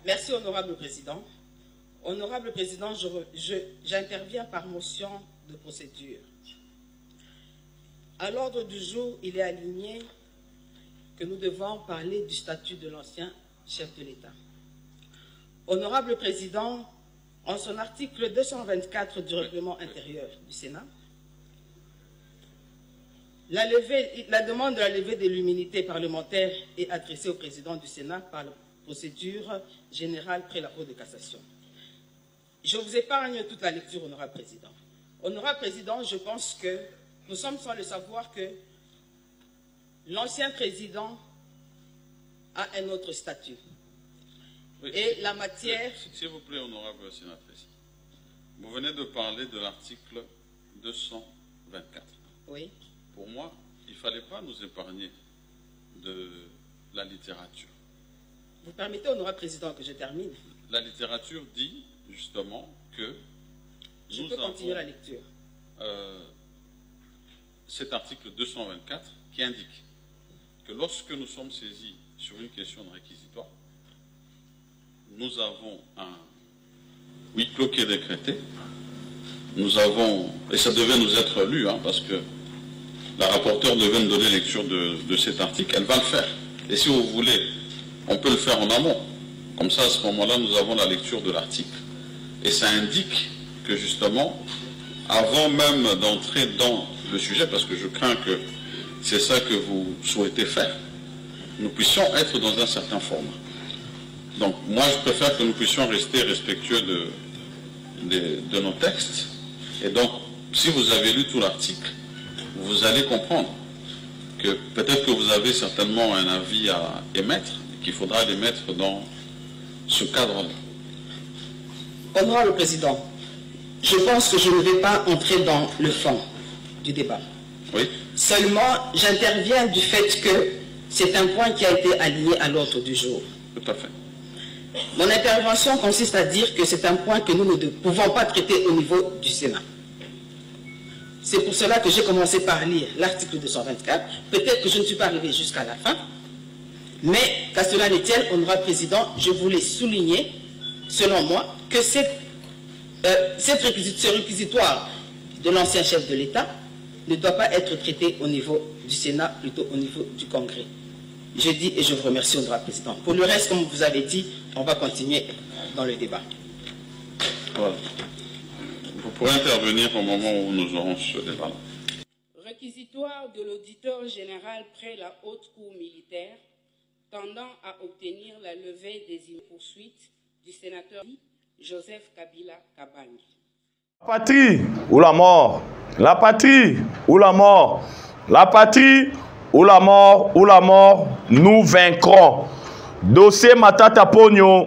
Merci, Honorable Président. Honorable Président, j'interviens par motion de procédure. À l'ordre du jour, il est aligné que nous devons parler du statut de l'ancien chef de l'État. Honorable Président, en son article 224 du règlement intérieur du Sénat, la demande de la levée de l'immunité parlementaire est adressée au Président du Sénat par la procédure générale près la Cour de cassation. Je vous épargne toute la lecture, Honorable Président. Honorable Président, je pense que nous sommes sans le savoir que l'ancien président a un autre statut. Oui. Et la matière... S'il vous plaît, honorable sénatrice, vous venez de parler de l'article 224. Oui. Pour moi, il ne fallait pas nous épargner de la littérature. Vous permettez, honorable président, que je termine? La littérature dit justement que je peux continuer la lecture. Cet article 224 qui indique que lorsque nous sommes saisis sur une question de réquisitoire, nous avons un huis clos qui est décrété. Nous avons, et ça devait nous être lu, hein, parce que la rapporteure devait nous donner lecture de cet article, elle va le faire. Et si vous voulez, on peut le faire en amont. Comme ça, à ce moment-là, nous avons la lecture de l'article. Et ça indique que justement, avant même d'entrer dans le sujet, parce que je crains que c'est ça que vous souhaitez faire, nous puissions être dans un certain format. Donc, moi, je préfère que nous puissions rester respectueux de nos textes. Et donc, si vous avez lu tout l'article, vous allez comprendre que peut-être que vous avez certainement un avis à émettre, et qu'il faudra l'émettre dans ce cadre-là. Honorable Président, je pense que je ne vais pas entrer dans le fond du débat. Oui. Seulement, j'interviens du fait que c'est un point qui a été aligné à l'ordre du jour. Tout à fait. Mon intervention consiste à dire que c'est un point que nous ne pouvons pas traiter au niveau du Sénat. C'est pour cela que j'ai commencé par lire l'article 224. Peut-être que je ne suis pas arrivé jusqu'à la fin. Mais, qu'à cela ne tienne, honorable président, je voulais souligner, selon moi, que ce réquisitoire de l'ancien chef de l'État ne doit pas être traité au niveau du Sénat, plutôt au niveau du Congrès. Je dis et je vous remercie, honorable président. Pour le reste, comme vous avez dit, on va continuer dans le débat. Voilà. Vous pourrez intervenir au moment où nous aurons ce débat. Réquisitoire de l'auditeur général près la haute cour militaire tendant à obtenir la levée des poursuites du sénateur Joseph Kabila Kabange. La patrie ou la mort, la patrie ou la mort, la patrie ou la mort, nous vaincrons. Dossier Matata Pogno,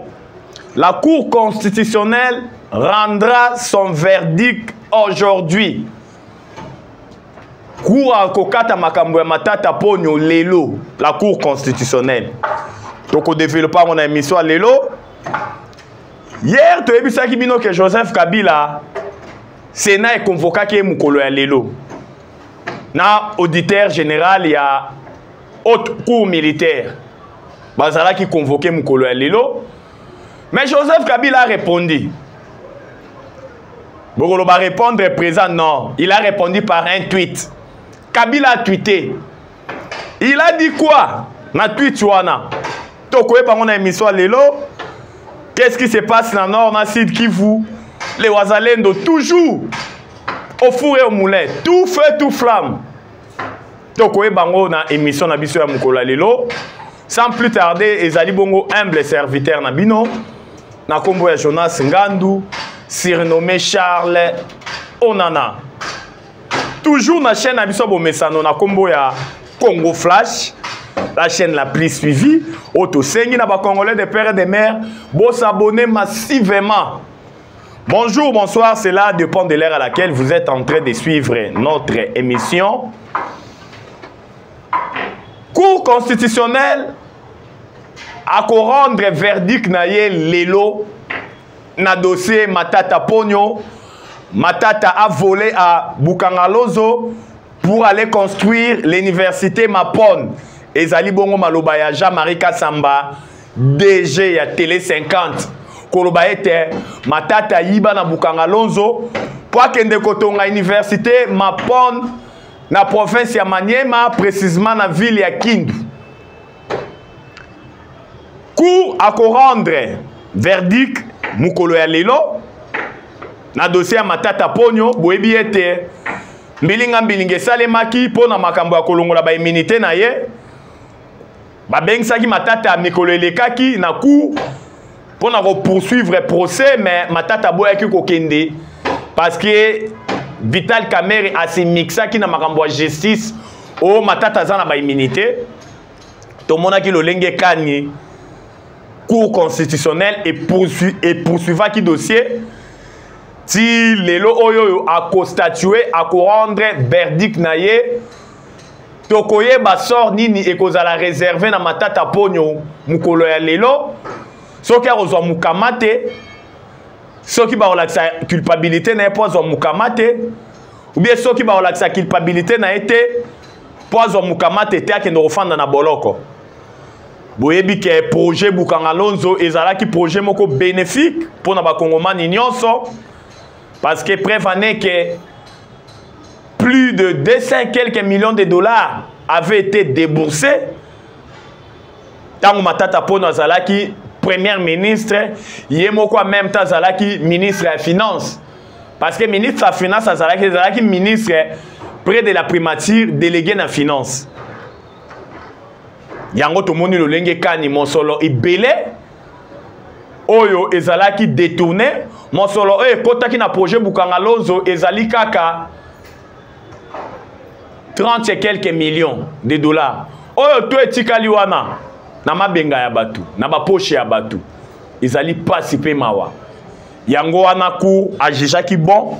la Cour constitutionnelle rendra son verdict aujourd'hui. Cour à Kokata Makambo Matata Pogno Lelo, la Cour constitutionnelle. Donc on développe mon émission à Lelo. Hier, tu as vu ça qui dit que Joseph Kabila, Sénat est convoqué qui est Moukolo à Lelo. Na auditeur général, il y a haute cour militaire. Bazala qui convoqué Moukolo à Lelo. Mais Joseph Kabila a répondu. Bokolo va répondre présent, non. Il a répondu par un tweet. Kabila a tweeté. Il a dit quoi? Na tweet wana. Tokoye par mon émission à Lelo. Qu'est-ce qui se passe dans le nord, dans le sud Kivu? Les Ouazalendo, toujours au four et au moulin, tout feu, tout flamme. Donc, vous avez une émission de Bisso Moukola Lelo. Sans plus tarder, Ezali Bongo, humble serviteur Nabino. Nakombo ya Jonas Ngandou, surnommé Charles Onana. Toujours dans la chaîne Abisso Bomesano, Nakombo ya Congo Flash. La chaîne la plus suivie, Autosengi na ba Congolais de père et de mère, bon s'abonner massivement. Bonjour, bonsoir, c'est là dépend de l'heure à laquelle vous êtes en train de suivre notre émission. Cour constitutionnelle a rendre verdict naye Lelo na dossier Matata Pogno. Matata a volé à Bukangalozo pour aller construire l'université Mapon. Ezali Bongo Malobaya Jean-Marie Kassamba DG ya Télé 50 koloba ete Matata yiba na Bukanga Lonzo po akende kotonga université Mapon na province ya Maniema, précisément na ville ya Kindu. Cour à rendre verdict mukolo ya lelo na dossier ya Matata Ponyo boyebi ete mbilinga salemaki pona makambo ya kolongola ba immunité na ye babengisaki Matata mikolo elekaki na cour pona ko poursuivre procès, mais Matata boyaki kokende parce que Vital Kamerhe asimixaki na makambo ya justice o Matata za na ba immunité tomonaki lolenge kani cour constitutionnelle et poursuivaki dossier si lelo oyo a constatué a rendre verdict na ye tokoye ba sort nini ekozala réservé na Matata Ponyo mukolo ya lelo soki akozwa mukamate soki ba olakisa culpabilité na epozo mukamate ou bien soki ba olakisa culpabilité na été pozo mukamate te akende kofanda na boloko. Boyebi ke projet Bukanga Lonzo ezalaki projet moko bénéfique pour na bakongomani nyonso parce que prévané que plus de 200 quelques millions de dollars avaient été déboursés tango Matata Ponyo azalaki premier ministre yemoko en même temps azalaki ministre de la finance parce que ministre de la finance azalaki ministre près de la primature délégué na finance. Yango tomoni lolenge kani monsolo ibele oyo ezalaki détourné monsolo oyo kotaki na projet Bukanga Lonzo ezali kaka 30 et quelques millions de dollars oyo to etikali wana na mabenga ya batu na ba poche ya batu ezali pasi pe mawa yango wana cour ajijaki bon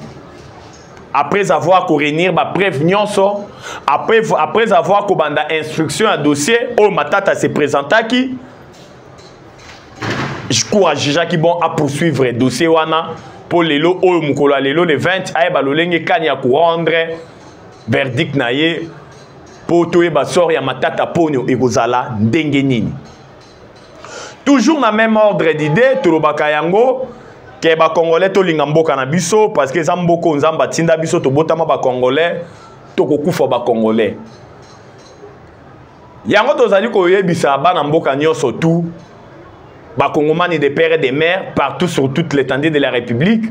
après avoir réunir ba preuve nyonso après avoir kobanda instruction à dossier o Matata se présentaki je cours jugaki bon à poursuivre dossier wana pour lelo o mukolo lelo le 20 ay ba lolenge kani ya rendre verdict na ye pour toye ba sort ya Matata Ponyo ekozala ndenge nini. Toujours na même ordre d'idée tolobaka yango ke ba congolais to linga mboka na biso parce que zamboko nzamba tinda biso to botama ba congolais to kokufa ba congolais yango tozali ko yebisa bana mboka nyonso tout ba kongomani de père et de mère partout sur toute l'étendue de la République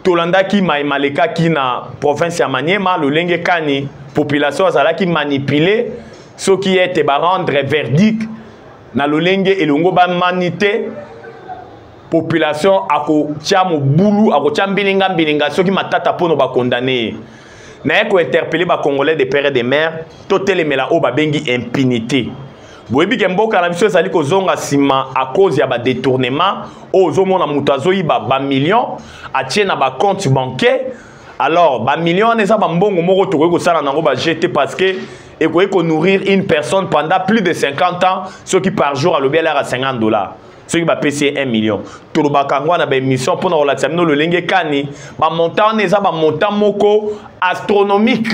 tolanda ki maleka ki na province ya Maniema lolenge kani population azalaki manipuler ce qui était ba rendre verdict na lolenge elongo ba manité population ako tiamo boulou ako tiambilinga soki Matata Ponyo ba condamné na ko interpeller ba congolais de père et de mère totelemela o ba bengi impunité boyebi ke mboka na biso ezali kozonga sima à cause ya ba détournement ozo mona mutu azoyiba ba millions atie na ba compte bancaire alors ba millions neza ba mbongo moko tokoki kosala nango ba jeter parce que ekoki ko nourrir une personne pendant plus de 50 ans ce qui par jour alobi à $50 ce qui va payer 1 million. Tout le bakangwa na ba émission pour na relaxer no le lenge kani ba montant neza ba montant moko astronomique.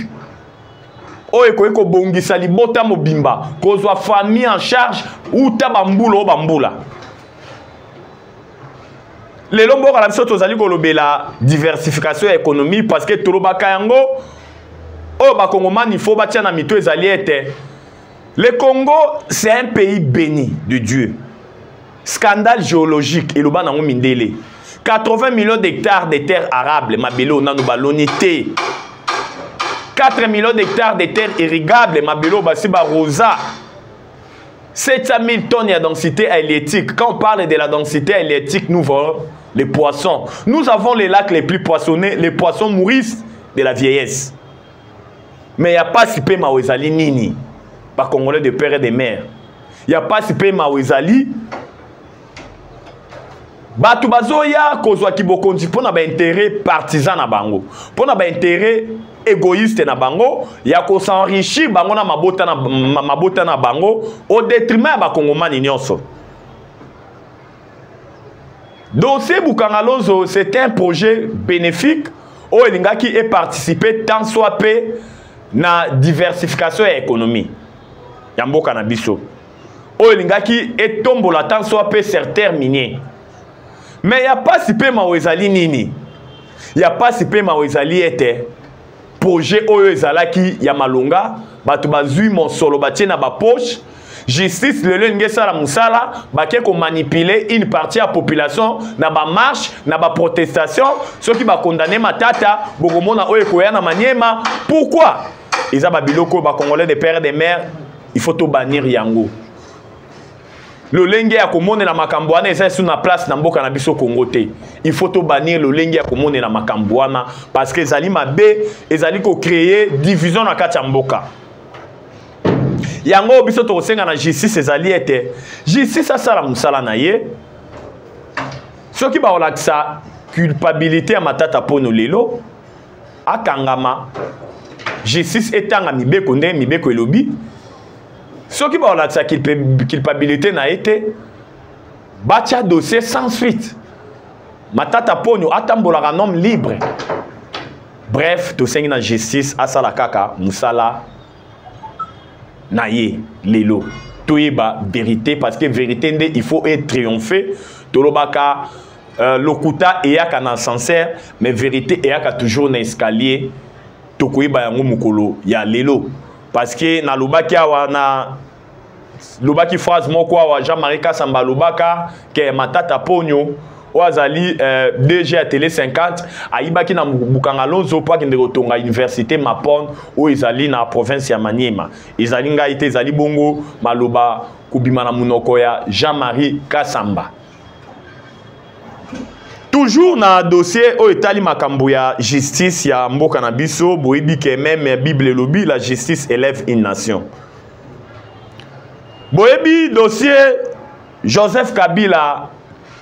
O ekoki ko bongisa libota mobimba kozwa famille en charge ou tabambula o bambula. Les lomboka la biso tozali kolobela diversification ya économie parce que tolobaka yango o bakongomani faut batia na mito ezali ete le Congo c'est un pays béni de Dieu. Scandale géologique et le ban en mindele 80 millions d'hectares de terres arables mabelo nanu balonité 4 millions d'hectares de terres irrigables mabelo basiba rosa 700 000 tonnes de densité halieutique. Quand on parle de la densité halieutique, nous voyons les poissons. Nous avons les lacs les plus poissonnés, les poissons nourrissent de la vieillesse. Mais il n'y a pas si peu maouezali nini par congolais de père et de mère. Il n'y a pas si peu maouezali Batu bazoya kozwa kibokonzi pona ba intérêt partisan na bango. Pona ba intérêt égoïste na bango ya ko s'enrichir bango na mabota na bango au détriment ba kongomani nyonso. Dossier Bukanga Lonzo, c'est un projet bénéfique où elingaki est participé tant soit peu na diversification de l'économie. Yamboka na biso. oyo lingaki etombola tant soit peu certains miniers. Mais il y a pas si peu maozali nini. Il y a pas si peu maozali était projet oyo ezalaki ya malonga bato bazui mosolo batie na ba poche. Justice le lenge sala musala bake ko manipuler une partie de la population na ba marche na ba protestation ceux qui ba condamner matata bokomona oyo koya na Maniema. Pourquoi ils a ba biloko ba congolais de pères et de mères il faut to bannir yango le lenge ya komone na makambo wana eza sur na place na mboka na biso Congo te il faut to bannir le lenge ya komone na makambo wana parce que ezali mabe ezali ko créer division na kati ya mboka. Yango biso to senga na justice ezali ete justice asala musala na ye soki ba olakisa culpabilité ya matata pono lelo akangama justice etanga mibeko nde mibeko elobi soki ba olakisa culpabilité na ete batia dossier sans suite matata pono atambolaka un homme libre. Bref to senga na justice asala kaka musala na ye lelo toyeba vérité parce que vérité nde il faut être triomphé tolobaka lokuta eyaka na sincère mais vérité eyaka toujours na escalier tokoyeba yango mukolo ya lelo parce que na lobaki awa na lobaki phrase moko awa Jean-Marie Kasamba lobaka ke matata ponyo Oazali DG à Télé 50 aibaki na bukanga lonzo po akende kotonga université Mapon o ezali na province ya Maniema ezali ngai te ezali bongo maloba kubima na munoko ya Jean-Marie Kasamba. Toujours na dossier o etali makambo ya justice ya mboka na biso boyebi ke même Bible lobi la justice élève une nation. Boyebi dossier Joseph Kabila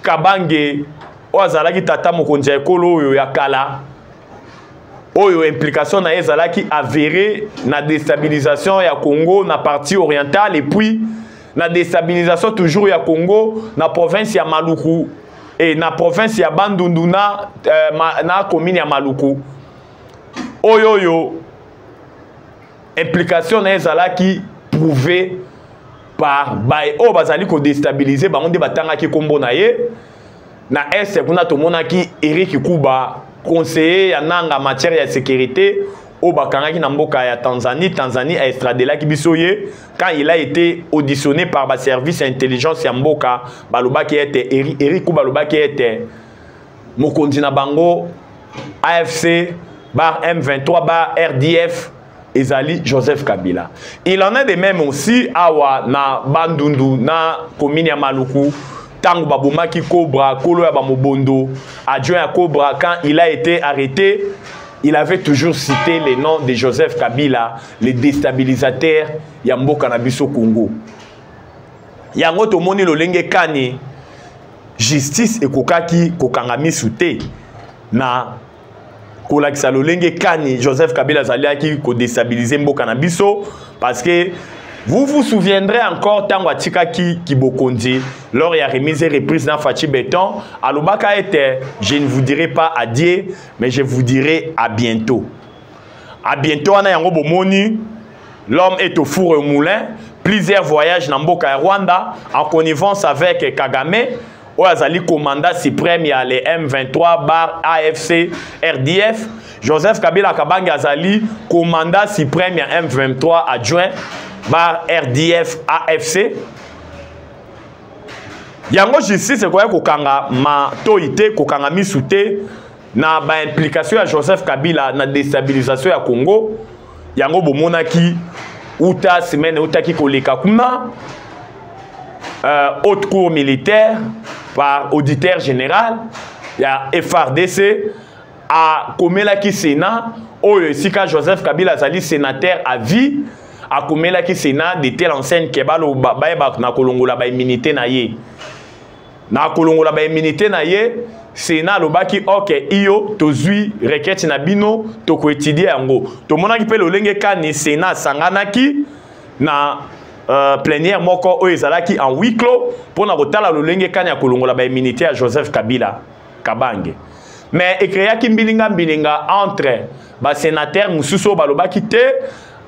Kabange oazalaki tata mokonzi ya ekolo oyo ya kala oyo implication na ezalaki avérée na déstabilisation ya Congo na partie orientale et puis na déstabilisation toujours ya Congo na province ya Maluku et na province ya Bandundu na commune ya Maluku oyo implication na ezalaki prouvé par bae o bazali ko déstabiliser bango nde batanga ki kombo na ye na est kuna to monaki Eric Kuba conseiller ya nanga matière ya sécurité o bakanga ki na mboka ya Tanzanie a extradelaki biso ye quand il a été auditionné par ba service intelligence ya mboka balobaki ete Eric Kuba balobaki ete mokonzi na bango AFC bar M23 bar RDF ezali Joseph Kabila. Il en est de même aussi awa na Bandundu na commune ya Maluku tango babomaki Cobra kolo ya bamobondo adjoint à Cobra quand il a été arrêté il avait toujours cité les noms de Joseph Kabila le déstabilisateur ya mboka na biso Congo. Yango to moni lolenge kani justice ekokaki kokangami sute na kolakisa lolenge kani Joseph Kabila zaliaki ko déstabiliser mboka na biso parce que vous vous souviendrez encore tango atikaki Kibokondi lors ya remise et reprise dans Fachi Béton alobaka était je ne vous dirai pas adieu mais je vous dirai à bientôt ana yango bomoni l'homme est au four et au moulin plusieurs voyages na mboka ya Rwanda en connivence avec Kagame Oazali commandant suprême ya les M23 bar AFC RDF Joseph Kabila Kabange azali commandant suprême ya M23 adjoint bar RDF AFC yango justice ko kokanga matoite kokanga misute na ba implication ya Joseph Kabila na déstabilisation ya Congo yango bomonaki uta semaine utaki koleka kuna haute cour militaire par auditeur général ya FRDC a komelaki Sénat oyo esika Joseph Kabila azali sénateur à vie a komelaki Sénat de telle enseigne kebalo bayeba na kolongola ba immunité na ye na ye Sénat lobaki ok iyo tozui requête na bino to ko étudier yango to monaki pe lolenge kani Sénat sanganaki na plénière moko oyo ezalaki en huis clos pour na kotala lolenge kani ya kolongola ba immunité à Joseph Kabila Kabange mais ekreaki mbilinga entre ba sénateur mususu balobaki te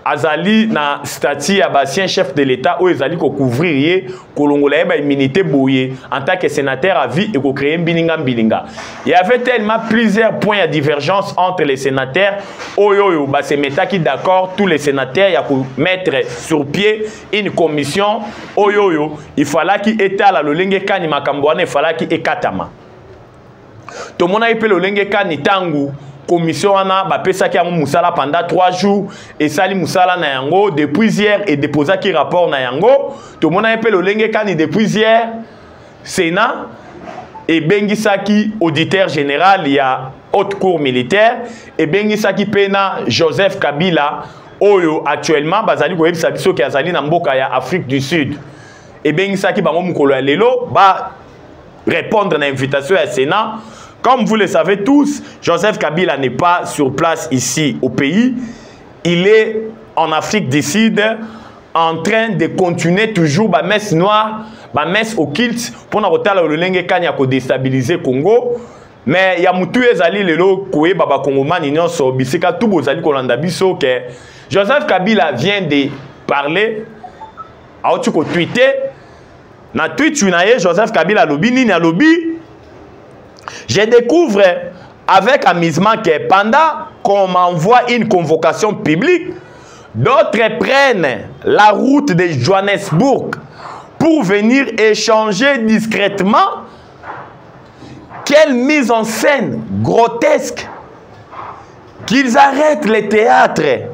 azali na statut ya basien chef de l'État où ezali ko couvrir ye kolongola ba immunité boye en tant que sénateur à vie et ko créer mbilinga. Il y avait tellement plusieurs points de divergence entre les sénateurs oyo ba se metaki d'accord tous les sénateurs ya ko mettre sur pied une commission oyo il fallait qui étala lolenge kani makambo wana il fallait qui ekatama. To mona ipe lolenge kani tangu commission wana ba pesaki ya musala pendant 3 jours et sali musala na yango depuis hier et déposa ki rapport na yango to mona epelo lenge kani depuis hier Sénat et bengisaki auditeur général ya haute cour militaire et bengisaki pena Joseph Kabila oyo actuellement bazali ko yebisa biso ki azali na mboka ya Afrique du Sud et bengisaki bango mukolo ya lelo ba répondre na invitation ya Sénat. Comme vous le savez tous, Joseph Kabila n'est pas sur place ici au pays. Il est en Afrique du Sud en train de continuer toujours la messe noire, la messe occulte pour ne déstabiliser Congo. Mais il y a mutu ezali lelo koe baba Congomani nyonso bisika tout bozali kolanda biso que Joseph Kabila vient de parler a otu ko tweeter na tweet unaye Joseph Kabila lobi nini a lobi. Je découvre avec amusement que pendant qu'on m'envoie une convocation publique, d'autres prennent la route de Johannesburg pour venir échanger discrètement. Quelle mise en scène grotesque! Qu'ils arrêtent les théâtres.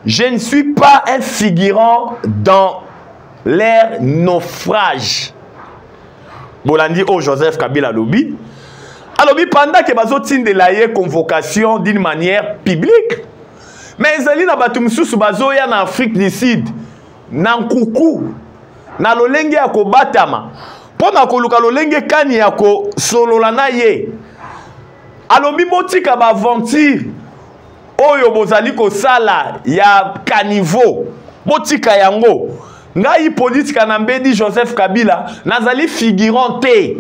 Je ne suis pas un figurant dans leur naufrage. Bolandi au Joseph Kabila Lobi. Alors, pendant que bazotine de la convocation d'une manière publique, mais ils na batumsusu bazoya na Afrique du Sud, na nkuku, na lolenge ya ko batama, pona koluka lolenge kani ya ko solola na ye. Alors, botika ba aventure, oyo bozali ko sala ya caniveau, botika yango, ngai politika na mbedi Joseph Kabila, nazali figurant te.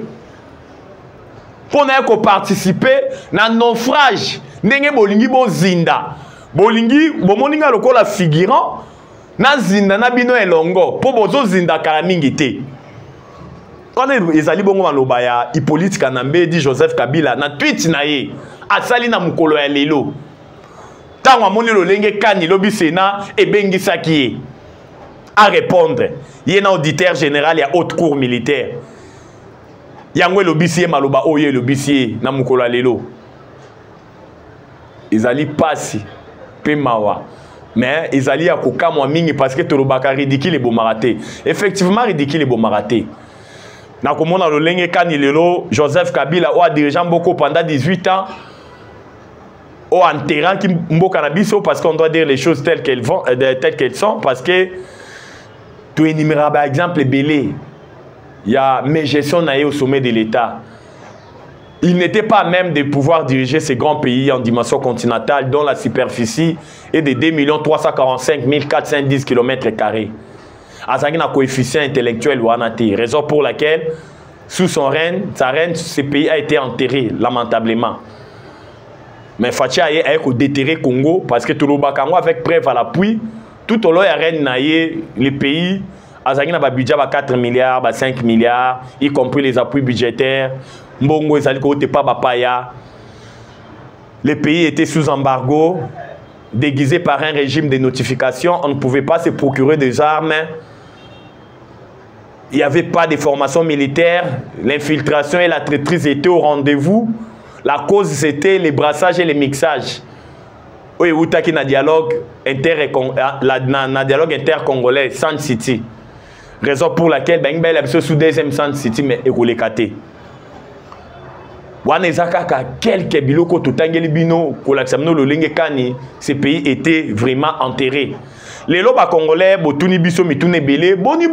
Pour ne participer na naufrage ndenge bolingi bozinda bolingi bomoninga lokola figurant na zinda na bino elongo po bozo zinda kala mingi te on ezali bongo maloba ya Hippolyte Kanambe di Joseph Kabila na tweet na ye asali na mukolo ya lelo tango amoni lolenge kani lobi Sénat ebengisaki ye à répondre ye na auditeur général ya haute cour militaire. Yangwe lobisier maloba oye lobisier na mukolo lelo. Izali pasi pe mawa. Mais izali ya kokamwa mingi parce que tolobaka ridicule et bomaraté. Effectivement ridicule et bomaraté. Na komona lolenge kani lelo Joseph Kabila o a dirigé beaucoup pendant 18 ans. O enterrant ki mboka na biso parce qu'on doit dire les choses telles qu'elles sont parce que tu énuméreras par exemple belé. Il y a mes gestions au sommet de l'État. Il n'était pas même de pouvoir diriger ces grands pays en dimension continentale dont la superficie est de 2 345 410 km². Azaki na coefficient intellectuel ou anati, raison pour laquelle sous sa reine, ce pays a été enterré lamentablement. Mais Fachi a déterré Congo parce que tout le Bakango avec preuve à l'appui, tout au long de la reine naïe, les pays Azaki na ba budget ba 4 milliards, ba 5 milliards, y compris les appuis budgétaires. Mbongo ezali ko te pa ba paya. Les pays étaient sous embargo, déguisés par un régime de notification, on ne pouvait pas se procurer des armes. Il n'y avait pas de formation militaire, l'infiltration et la traîtrise étaient au rendez-vous. La cause c'était les brassages et les mixages. Oui, outaki na dialogue intercongolais, Sun City. Raison pour laquelle ben bel abso sous deuxième Sun City mais écolekaté. Wanezaka ka quelques biloko totangeli bino kolaksamno lolenge kani, ces pays étaient vraiment enterrés. Les loba congolais botuni biso mitune belé boni.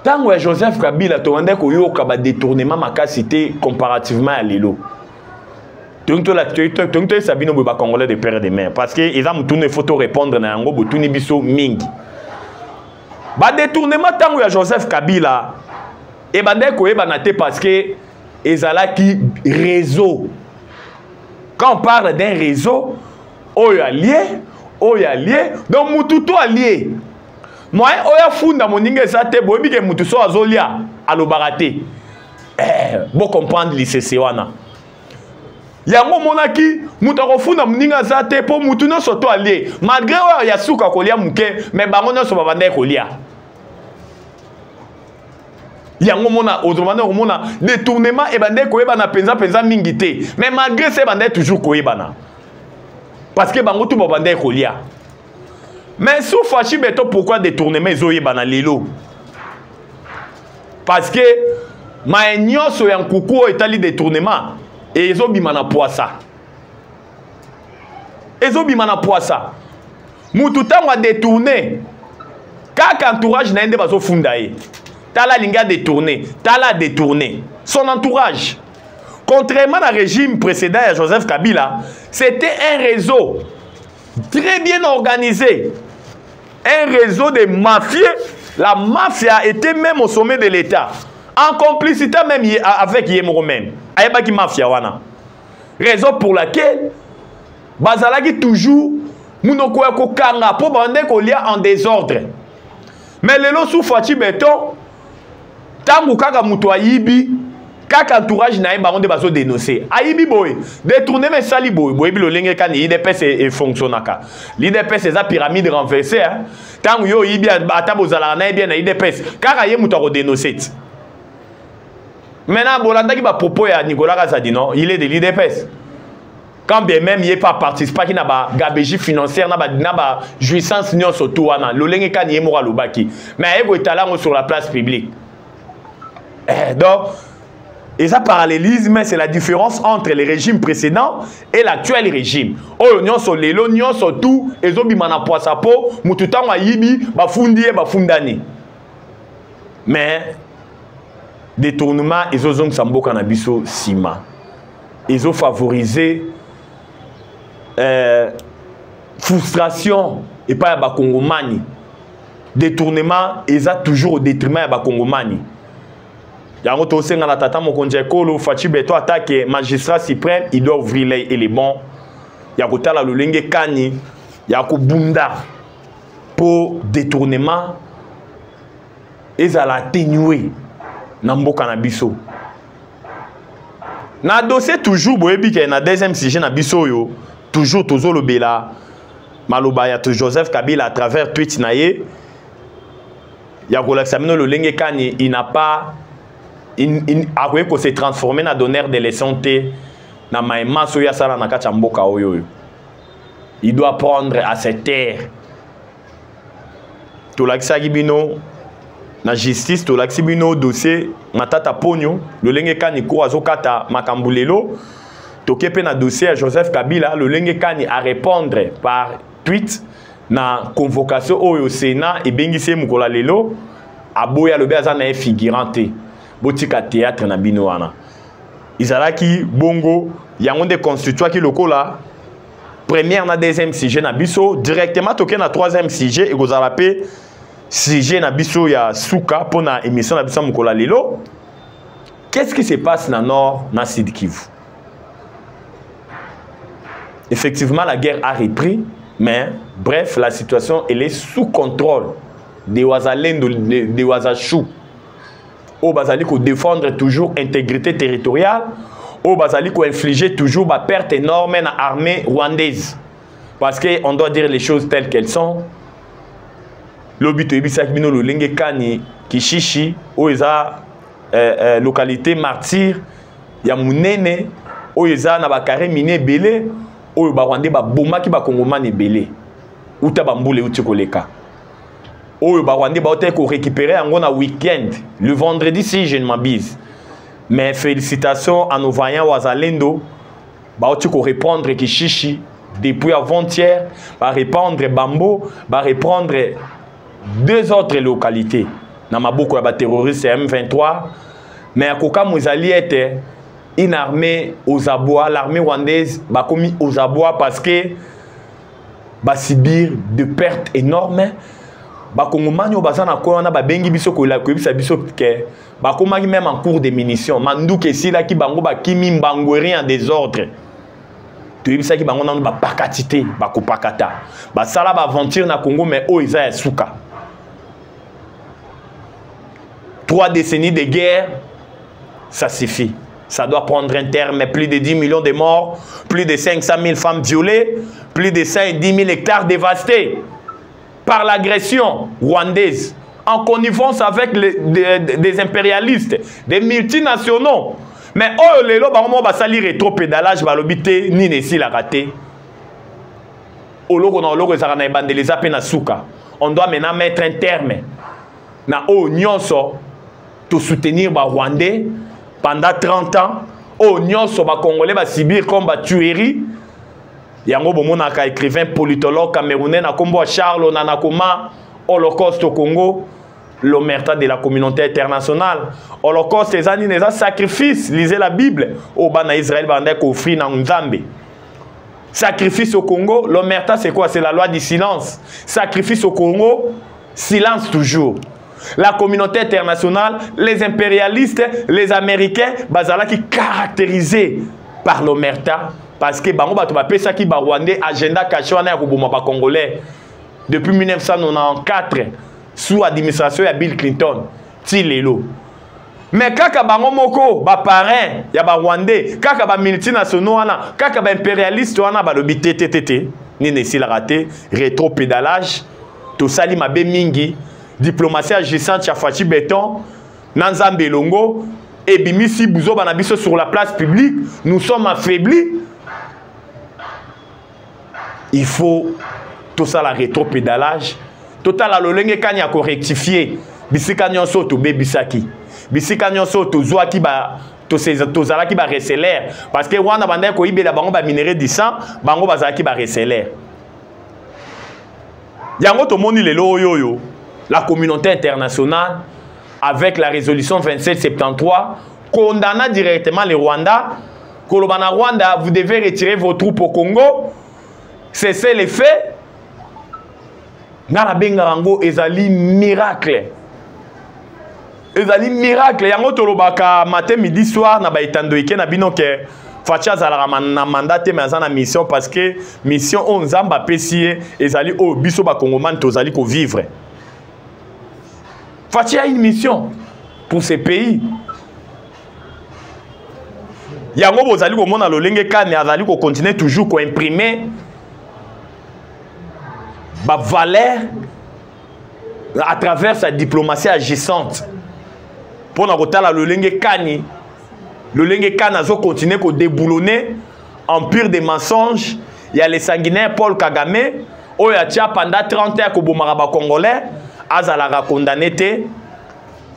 Tango ya Joseph Kabila to wande ko yoka ba détournement makasité comparativement à lelo. Tongto sabino ba congolais de père et de mère parce que ils ont tourné photo répondre na yango botuni biso mingi. Ba détournement tango ya Joseph Kabila et bande ko ebanate parce que ezalaki réseau. Quand on parle d'un réseau, oyo allié donc mutu to allié moi oya funda moninga ça te boyebi ke mutu so azolia alobaka te bo comprendre lisese wana yango monaki mutu akofunda moninga za te po mutu nyonso to allié malgré oyo ya suka kolia muke mais bango nyonso babanda kolia yango mona ozomana komona détournement et bande koyebana penza mingi te mais malgré ça bande toujours koyebana parce que bango tout babande kolia mais sous Fachi Beto pourquoi détournement ezoyebana lelo parce que ma nyonso ya nkuku etali détournement et ezobima na poisa mutu tango a détourné kaka entourage na ende bazo funda ye Tala linga détourné. Son entourage. Contrairement au régime précédent à Joseph Kabila, c'était un réseau très bien organisé. Un réseau de mafieux. La mafia était même au sommet de l'État. En complicité même avec Yemoro même. Ayabaki mafia wana. Raison pour laquelle Bazalaki toujours Mounoko Kanga pour bander qu'on lia en désordre. Mais le lot sous Fachi Beto tangu kaka mutu ayibi kaka entourage na yeba onde bazo dénoncer ayibi boy détourner mais sali boy bilo lenge kan IDPS et fonctionnaka l'IDPS eza pyramide renversée hein tangu yo yibi ata bozala na bien na IDPS kaka ye mutu ko dénoncer maintenant bolanda ki ba propos ya Nicolas Kazadi non il est de l'IDPS quand bien même il n'est pas participé qui n'a pas gabégie financière n'a pas jouissance non surtout wana lo lenge kan yemo lobaki mais ego talent sur la place publique. Donc, et ça parallélisme, c'est la différence entre les régimes précédents et l'actuel régime. Oh, nous sommes les lots, nous sommes tout, et nous sommes poissapo, nous tout temps yibi, bafundi, bafundani. Mais détournement, ils ont sambo cannabiso sima. Ils ont favorisé frustration et pas à Congomani. Détournement, ils ont toujours au détriment à Congomani. Yango to senga la tata mokonje kolo Fachi Beto attaque magistrat suprême il doit ouvrir les éléments ya kotala lolenge kani ya ko bunda pour détournement ezala atténuer na mboka na biso na dossier toujours boyebi ke na deuxième sujet na biso yo toujours tozolo bela maloba ya to Joseph Kabila à travers tweet na ye ya ko l'examiner lolenge kani il n'a pas il s'est transformé dans donneur de leçons na maïma soya sala na kacha mboka oyo. Il doit prendre à ses terres. Tolakisa gibino na justice tolakisi bino dossier matata ponyo le lenge kani ko azokata makambulelo tokepe na dossier à Joseph Kabila le lenge kani à répondre par tweet na convocation au Sénat et bengisi mukola lelo aboya le beza na figurante botika théâtre na bino wana izalaki bongo yango de constitua ki lokola première na deuxième sujet na biso directement toke na troisième sujet et kozala pe sujet na biso ya suka pona émission na biso mukola lelo. Qu'est-ce qui se passe na nord na Sud Kivu? Effectivement la guerre a repris mais bref la situation elle est sous contrôle des Wazalendo des Wazachou au Bazali ko défendre toujours intégrité territoriale, au Bazali ko infliger toujours ba perte énorme na armée rwandaise. Parce que on doit dire les choses telles qu'elles sont. Lobito ebisa kibino lo lenge kani kishishi o eza localité martyr ya munene o eza na ba carré miné belé o ba rwandais ba bomaki ba kongomani belé uta ba mbule uti koleka. Oh, Barwandais va récupérer un week-end, le vendredi si je ne m'abuse. Mais félicitations à nos voyants Wazalendo, va répondre Kishishi depuis avant-hier, va répondre Bambo, va répondre deux autres localités. Namaboko ya terroriste M23, mais à Koka Mouzali était une armée aux abois, l'armée rwandaise va commis aux abois parce que va subir de pertes énormes. Bakongomani bazana ko wana ba bengi biso ko la ko bisa biso ke bakomaki même en cours de munitions manduke sila ki bango ba kimi mbangweri en désordre toyebisaki bango nanu bapakati te bakopakata basala baaventure na Congo mais oyo eza ya suka 3 décennies de guerre ça suffit. Ça doit prendre un terme. Plus de 10 millions de morts, plus de 500 000 femmes violées, plus de 110 000 hectares dévastés par l'agression rwandaise, en connivence avec des impérialistes, des multinationaux. Mais oh lelo bango basali rétro-pédalage balobité ni nesi la raté. Oloko na oloko ezaka na ebandeleza pe na suka. On doit maintenant mettre un terme na o nyonso to soutenir ba Rwandais pendant 30 ans. O nyonso ba Congolais ba subir comme ba tuerie. Yango bomonaka écrivain politologue camerounais na kombo Charles Nanakoma Holocauste au Congo. L'omerta de la communauté internationale. Holocauste, les années, les sacrifices. Lisez la Bible. Au Bana Israël, bandek offri na Nzambe. Sacrifice au Congo. L'omerta, c'est quoi? C'est la loi du silence. Sacrifice au Congo. Silence toujours. La communauté internationale, les impérialistes, les Américains, bazala qui caractérisés par l'omerta. Parce que bango bato ba pesa ki ba Rwandais agenda caché wana ya koboma ba Congolais. Depuis 1994. Sous administration de Bill Clinton, Tilelo. Mais kaka bango moko, ba parrain, ya ba Rwandais, kaka ba multinationaux wana, kaka ba impérialiste wana ba lobi tététété, ni nesi la raté, rétro-pédalage, to sali mabe mingi, diplomatie agissante ya Fachi Béton, Nanzambe Longo, et bimisi bouzo banabiso sur la place publique, nous sommes affaiblis. Il faut tout ça la rétro-pédalage. Total la lolenge kanya ko rectifier bisika nyonso to bebisaki bisika nyonso to zwaki ba to zalaki ba reseller parce que wana banda ko ibela bango ba minerai du sang bango bazalaki ba reseller yango to moni lelo oyo la communauté internationale avec la résolution 2773 condamna directement le Rwanda. Kolobana Rwanda, vous devez retirer vos troupes au Congo, cessez les faits. Nala benga rango ezali miracle. Ezali miracle. Yango tolobaka matin midi soir na ba etando ike na bino ke Facha zala na mandat mais na mission parce que mission on nzamba pesie ezali o biso ba Congomani tozali ko vivre. Facha a une mission pour ce pays. Yango bozali ko mona lolenge kane azali ko continuer toujours ko imprimer ba valeur à travers sa diplomatie agissante. Pour na kotala lolenge kani, lolenge kani azo continuer ko déboulonner empire des mensonges. Il y a les sanguinaires Paul Kagame, oya tia pendant 30 ans ko bomara ba Congolais, azala condamné te.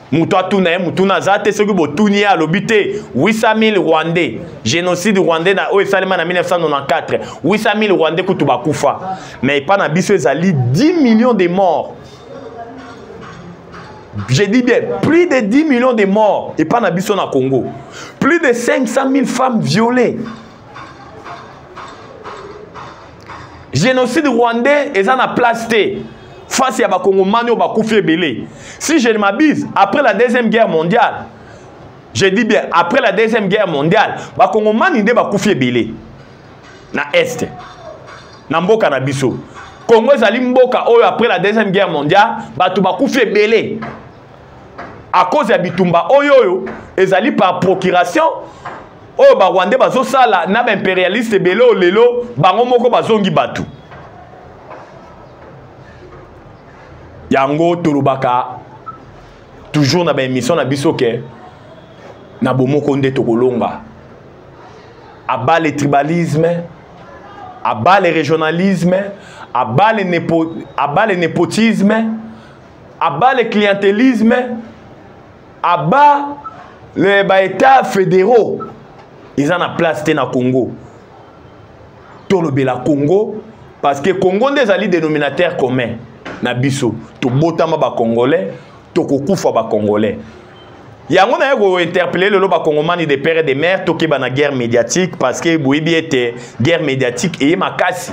Moutou atuna moutou nazate ce que botuni a lobité 800 000 Rwandais génocide rwandais na o esalema na 1994 800 000 Rwandais kutuba kufa mais pas na biso ezali 10 millions de morts. Je dis bien plus de 10 millions de morts et pas na biso na Congo. Plus de 500 000 femmes violées. Génocide rwandais eza na place te. Face à Bakongomani ou Bakoufi Belé. Si je ne m'abuse, après la Deuxième Guerre mondiale, je dis bien, après la Deuxième Guerre mondiale, Bakongomani de Bakoufi Belé. Na Est. Na Mboka na Biso. Congo Zali Mboka, après la Deuxième Guerre mondiale, Batu Bakoufi Belé. À cause de Bitumba, Oyo, ezali par procuration, Oyo Rwandais Bazo Sala, Nab impérialiste Belé, Lelo, Bango Moko Bazongi Batu. Yango Torubaka toujours na ba émission na biso ke na bomoko nde tokolonga abat le tribalisme, abat le régionalisme, abat le népotisme, abat le clientélisme, abat les états fédéraux. Ils en a place na Congo. Tolobela Congo parce que Congo des alliés dénominateurs communs. Na biso to botama ba Congolais to kokufa ba Congolais yango na yego interpeller le ba Congomani de père et de mère to ke ba na guerre médiatique parce que boyebi était guerre médiatique et makasi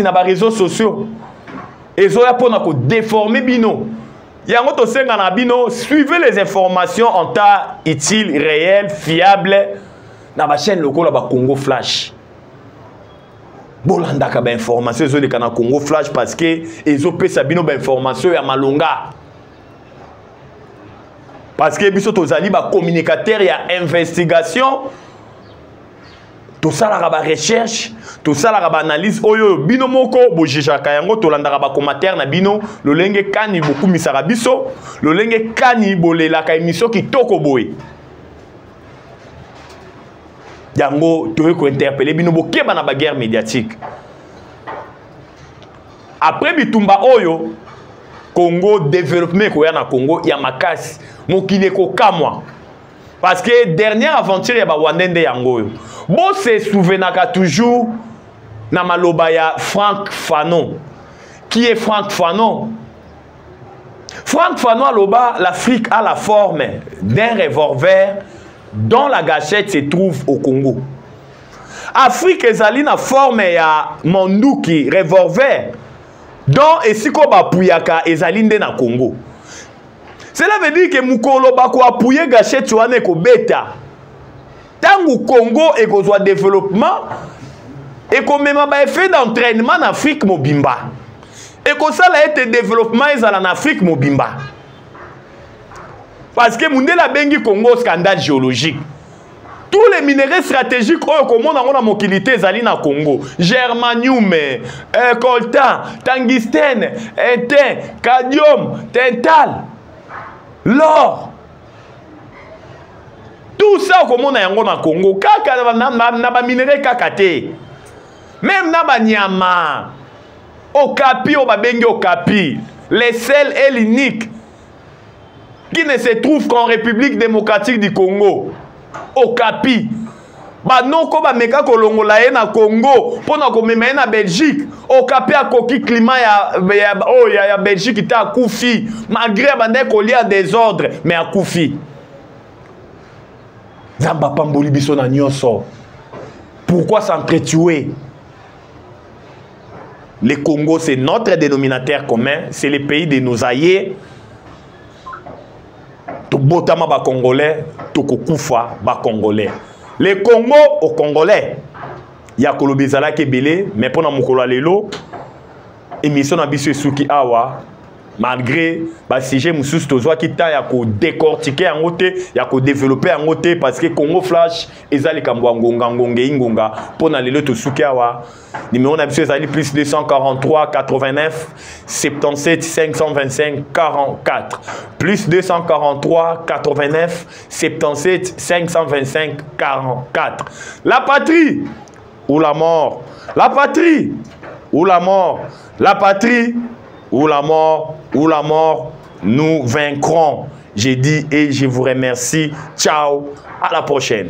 na ba réseaux sociaux ezoya pona ko déformer bino yango to senga na bino suivez les informations en temps utile réel fiable na ba chaîne lokola ba Congo Flash. Bolandaka ba information zo de kana Congo Flash parce que ezo pesa bino ba information ya malonga. Parce que biso tozali ba communicateur ya investigation. Tout ça la ba recherche, tout ça la ba analyse oyo bino moko bo jejaka yango to landaka ba commentaire na bino lo lenge kani beaucoup misara biso, lo lenge kani bolela ka émission ki toko boy. Yango to ko interpeller bino bo keba na ba guerre médiatique. Après bitumba oyo Congo développement ko ya na Congo ya makasi mokile ko kamwa. Parce que dernière aventure ya ba Wandende yango yo. Bon se souvenaka toujours na maloba ya Franck Fanon. Qui est Franck Fanon? Franck Fanon aloba l'Afrique a la forme d'un revolver dont la gâchette se trouve au Congo. Afrique ezali na forme ya monduki revolver dont esiko ba puyaka ezali nde na Congo. Cela veut dire que mukolo bako appuyer gâchette wane ko beta. Tangu Congo et qu'on soit développement et qu'on même pas effet d'entraînement en Afrique mobimba et qu'on ça a été développement en Afrique mobimba parce que monde la bengi Congo scandale géologique. Tous les minéraux stratégiques au comment on a mobilité zali na Congo, germanium, coltan, tungstène, étain, cadmium, tantal, l'or. Tout ça comme on a yango na Congo, kaka na ba minerai kakate. Même na ba nyama. Okapi o ba bengi okapi. Les sels est l'unique qui ne se trouve qu'en République démocratique du Congo. Okapi. Ba non ko ba meka kolongola ye na Congo, pona ko mema na Belgique. Okapi a koki climat ya Belgique ta akufi malgré bande ko lia désordre mais akufi. Zamba pamboli biso na nyonso. Pourquoi s'entretuer? Le Congo, c'est notre dénominateur commun. C'est le pays de nos aïeux. Tobotama ba Congolais, Tokokufa ba Congolais. Le Congo au Congolais. Ya kolobezala kebele, mais pona mokolo lelo, émission na biso suki awa. Malgré le sujet moussous tozwa kita ya ko décortiquer en côté, ya ko développer en côté parce que Congo Flash ezali kambwa ngonga ngonge ingonga pona lelo to sukiawa numéro na biso ezali plus 243 89 77 525 44 plus 243 89 77 525 44. La patrie ou la mort, la patrie ou la mort, la patrie ou la mort, nous vaincrons. J'ai dit et je vous remercie. Ciao, à la prochaine.